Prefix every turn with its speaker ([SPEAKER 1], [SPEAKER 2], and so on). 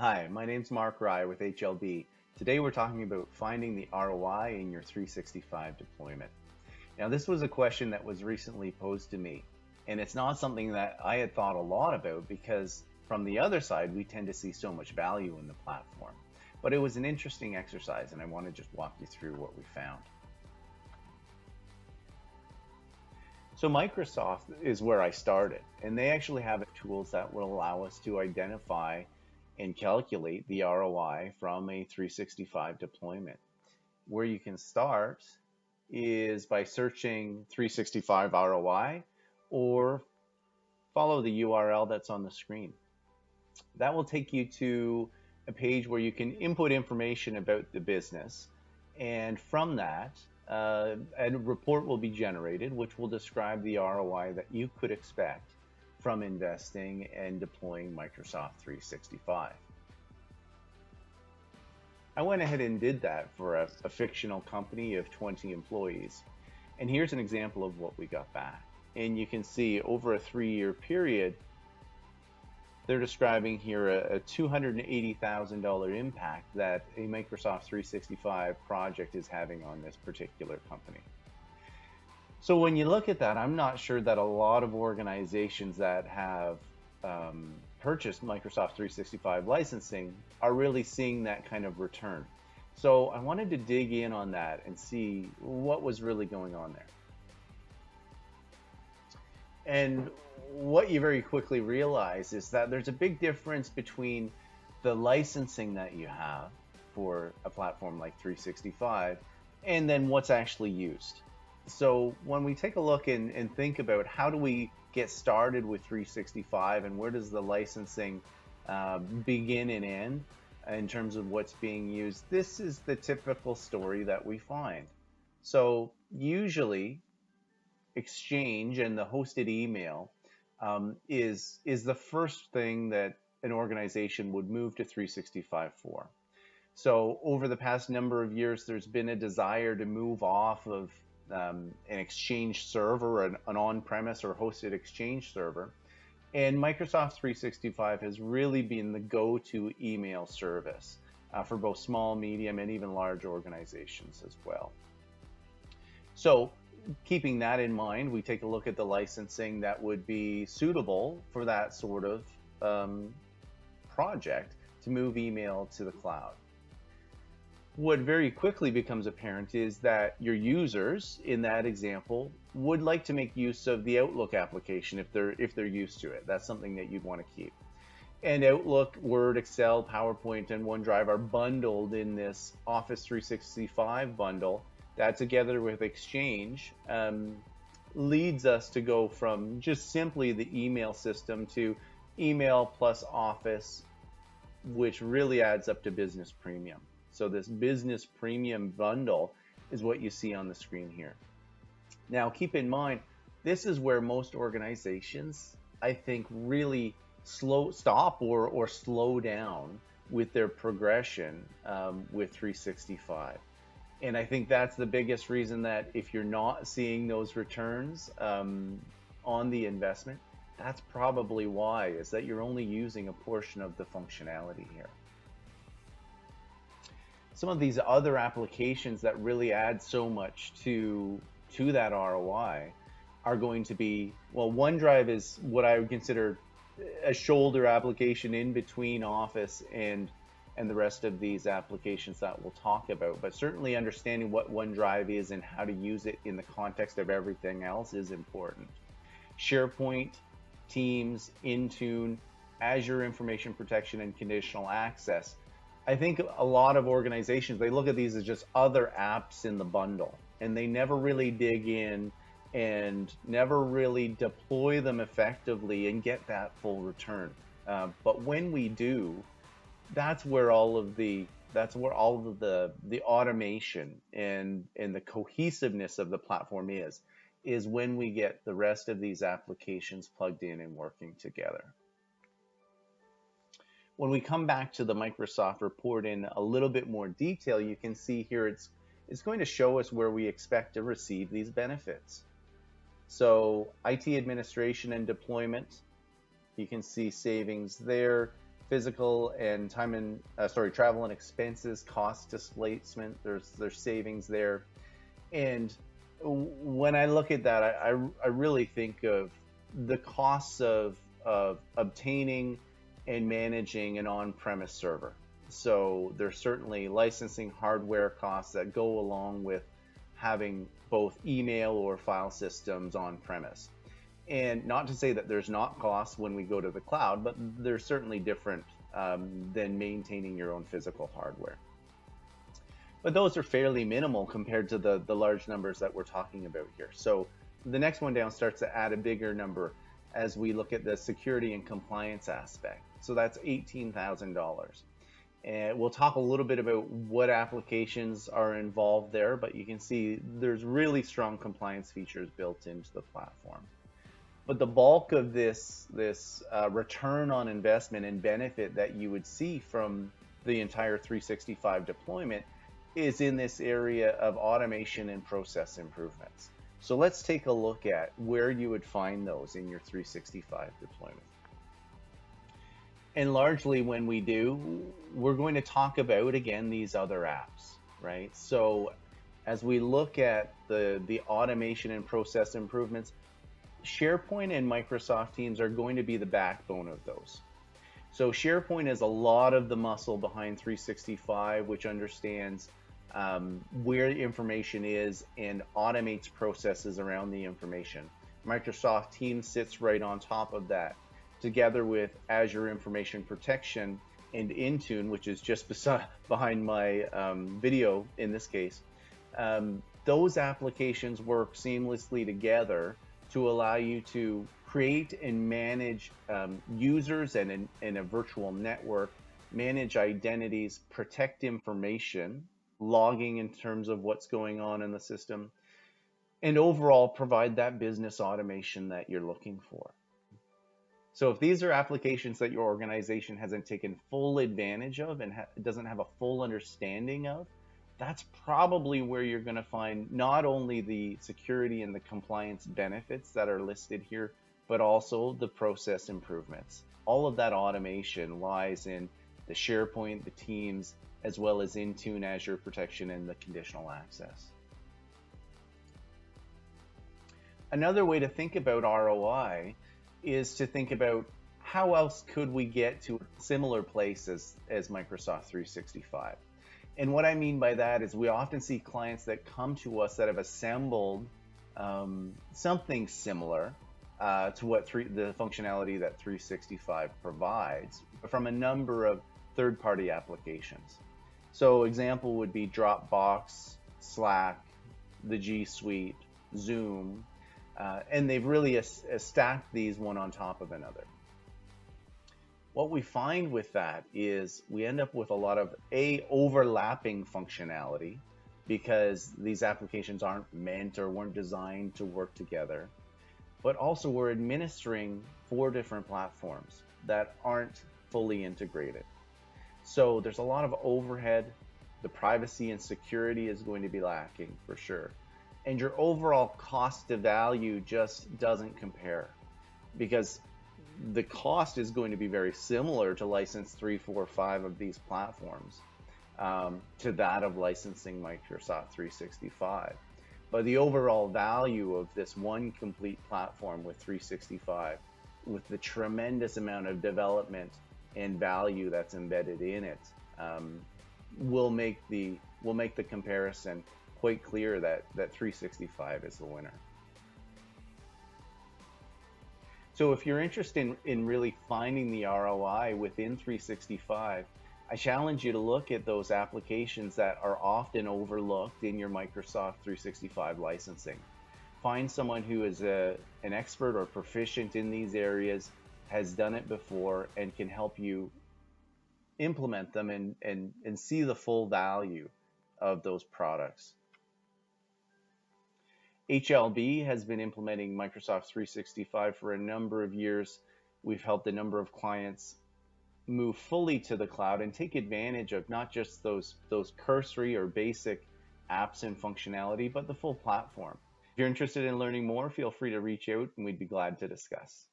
[SPEAKER 1] Hi, my name's Mark Rye with HLB. Today we're talking about finding the ROI in your 365 deployment. Now, this was a question that was recently posed to me, and it's not something that I had thought a lot about because from the other side, we tend to see so much value in the platform. But it was an interesting exercise, and I want to just walk you through what we found. So Microsoft is where I started, and they actually have tools that will allow us to identify and calculate the ROI from a 365 deployment. Where you can start is by searching 365 ROI or follow the URL that's on the screen. That will take you to a page where you can input information about the business, and from that, a report will be generated which will describe the ROI that you could expect from investing and deploying Microsoft 365. I went ahead and did that for a fictional company of 20 employees. And here's an example of what we got back. And you can see over a 3-year period, they're describing here a $280,000 impact that a Microsoft 365 project is having on this particular company. So when you look at that, I'm not sure that a lot of organizations that have purchased Microsoft 365 licensing are really seeing that kind of return. So I wanted to dig in on that and see what was really going on there. And what you very quickly realize is that there's a big difference between the licensing that you have for a platform like 365 and then what's actually used. So when we take a look and think about how do we get started with 365 and where does the licensing begin and end in terms of what's being used, this is the typical story that we find. So usually Exchange and the hosted email is the first thing that an organization would move to 365 for. So over the past number of years, there's been a desire to move off of an Exchange server, an on-premise or hosted Exchange server. And Microsoft 365 has really been the go-to email service for both small, medium, and even large organizations as well. So keeping that in mind, we take a look at the licensing that would be suitable for that sort of project to move email to the cloud. What very quickly becomes apparent is that your users in that example would like to make use of the Outlook application if they're used to it. That's something that you'd want to keep. And Outlook, Word, Excel, PowerPoint, and OneDrive are bundled in this Office 365 bundle that, together with Exchange, leads us to go from just simply the email system to email plus Office, which really adds up to Business Premium. So this Business Premium bundle is what you see on the screen here. Now, keep in mind, this is where most organizations, I think, really stop or slow down with their progression with 365. And I think that's the biggest reason that if you're not seeing those returns on the investment, that's probably why, is that you're only using a portion of the functionality here. Some of these other applications that really add so much to that ROI are going to be, well, OneDrive is what I would consider a shoulder application in between Office and the rest of these applications that we'll talk about. But certainly understanding what OneDrive is and how to use it in the context of everything else is important. SharePoint, Teams, Intune, Azure Information Protection, and Conditional Access. I think a lot of organizations, they look at these as just other apps in the bundle, and they never really dig in and never really deploy them effectively and get that full return. But when we do, that's where all of the automation and the cohesiveness of the platform is when we get the rest of these applications plugged in and working together. When we come back to the Microsoft report in a little bit more detail, you can see here it's going to show us where we expect to receive these benefits. So IT administration and deployment, you can see savings there. physical and travel and expenses, cost displacement. There's savings there. And when I look at that, I really think of the costs of obtaining and managing an on-premise server. So there's certainly licensing hardware costs that go along with having both email or file systems on premise. And not to say that there's not costs when we go to the cloud, but they're certainly different than maintaining your own physical hardware. But those are fairly minimal compared to the large numbers that we're talking about here. So the next one down starts to add a bigger number as we look at the security and compliance aspect. So that's $18,000. And we'll talk a little bit about what applications are involved there, but you can see there's really strong compliance features built into the platform. But the bulk of this return on investment and benefit that you would see from the entire 365 deployment is in this area of automation and process improvements. So let's take a look at where you would find those in your 365 deployment. And largely when we do, we're going to talk about, again, these other apps, right? So as we look at the automation and process improvements, SharePoint and Microsoft Teams are going to be the backbone of those. So SharePoint is a lot of the muscle behind 365, which understands where information is and automates processes around the information. Microsoft Teams sits right on top of that, together with Azure Information Protection and Intune, which is just behind my video in this case. Those applications work seamlessly together to allow you to create and manage users and in a virtual network, manage identities, protect information, logging in terms of what's going on in the system, and overall provide that business automation that you're looking for. So if these are applications that your organization hasn't taken full advantage of and doesn't have a full understanding of, that's probably where you're going to find not only the security and the compliance benefits that are listed here, but also the process improvements. All of that automation lies in the SharePoint, the Teams, as well as Intune, Azure Protection, and the conditional access. Another way to think about ROI is to think about how else could we get to a similar place as Microsoft 365. And what I mean by that is we often see clients that come to us that have assembled something similar to what the functionality that 365 provides from a number of third-party applications. So example would be Dropbox, Slack, the G Suite, Zoom, and they've really stacked these one on top of another. What we find with that is we end up with a lot of overlapping functionality because these applications aren't meant or weren't designed to work together. But also we're administering 4 different platforms that aren't fully integrated. So there's a lot of overhead. The privacy and security is going to be lacking for sure. And your overall cost to value just doesn't compare because the cost is going to be very similar to license 3, 4, 5 of these platforms to that of licensing Microsoft 365. But the overall value of this one complete platform with 365, with the tremendous amount of development and value that's embedded in it, will make the comparison quite clear that 365 is the winner. So if you're interested in really finding the ROI within 365, I challenge you to look at those applications that are often overlooked in your Microsoft 365 licensing. Find someone who is an expert or proficient in these areas, has done it before, and can help you implement them and see the full value of those products. HLB has been implementing Microsoft 365 for a number of years. We've helped a number of clients move fully to the cloud and take advantage of not just those cursory or basic apps and functionality, but the full platform. If you're interested in learning more, feel free to reach out and we'd be glad to discuss.